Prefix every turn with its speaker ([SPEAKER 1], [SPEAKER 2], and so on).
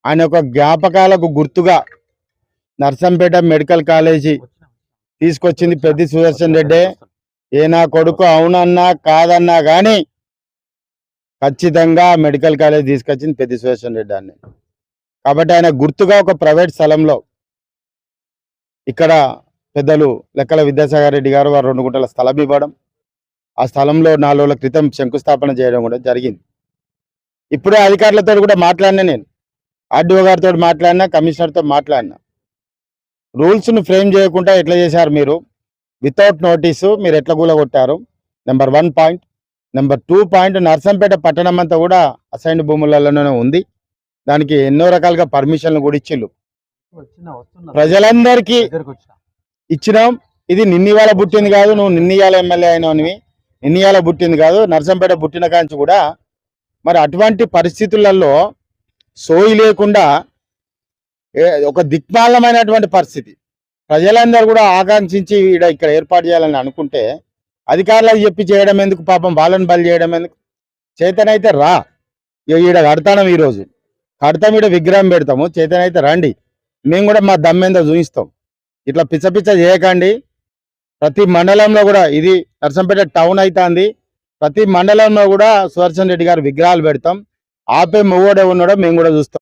[SPEAKER 1] ఆయన యొక్క జ్ఞాపకాలకు గుర్తుగా నర్సంపేట మెడికల్ కాలేజీ తీసుకొచ్చింది పెద్ది సుదర్శన్ రెడ్డి. ఏ నా కొడుకు అవునన్నా కాదన్నా కానీ ఖచ్చితంగా మెడికల్ కాలేజ్ తీసుకొచ్చింది పెద్ది సుదర్శన్ రెడ్డి అని. కాబట్టి ఆయన గుర్తుగా ఒక ప్రైవేట్ స్థలంలో ఇక్కడ పెద్దలు లెక్కల విద్యాసాగర్ రెడ్డి గారు వారు 2 గుంటల స్థలం ఇవ్వడం, ఆ స్థలంలో 4 రోజుల క్రితం శంకుస్థాపన చేయడం కూడా జరిగింది. ఇప్పుడే అధికారులతో కూడా మాట్లాడినా, నేను ఆర్డీఓ గారితో మాట్లాడినా, కమిషనర్తో మాట్లాడినా. రూల్స్ను ఫ్రేమ్ చేయకుండా ఎట్లా చేశారు మీరు, వితౌట్ నోటీసు మీరు ఎట్లా కూలగొట్టారు, number 1 point. Number 2 point, Narsampet పట్టణం అంతా కూడా అసైన్డ్ భూములలోనే ఉంది. దానికి ఎన్నో రకాలుగా పర్మిషన్లు కూడా ఇచ్చిళ్ళు, ప్రజలందరికీ ఇచ్చినాం. ఇది నిన్నీవాళ పుట్టింది కాదు, నువ్వు నిన్నీయాల ఎమ్మెల్యే అయినవి, నిన్నీయాల పుట్టింది కాదు, నర్సంపేట పుట్టిన కాంచి కూడా. మరి అటువంటి పరిస్థితులలో సోయి లేకుండా ఒక దిక్మాలమైనటువంటి పరిస్థితి ప్రజలందరూ కూడా ఆకాంక్షించి ఇక్కడ ఏర్పాటు చేయాలని అనుకుంటే అధికారులకు చెప్పి చేయడం ఎందుకు, పాపం వాళ్ళని బలి చేయడం ఎందుకు? చేతనైతే రా, ఈడ కడతాం, ఈరోజు కడతాం, ఈడ విగ్రహం పెడతాము, చేతనైతే రండి, మేము కూడా మా దమ్మేందో చూపిస్తాం. ఇట్లా పిచ్చ చేయకండి. ప్రతి మండలంలో కూడా, ఇది నర్సంపేట టౌన్ అవుతుంది, ప్రతి మండలంలో కూడా సుదర్శన్ రెడ్డి గారు విగ్రహాలు పెడతాం. ఆపే మొగోడే ఉన్నాడో మేము కూడా చూస్తాం.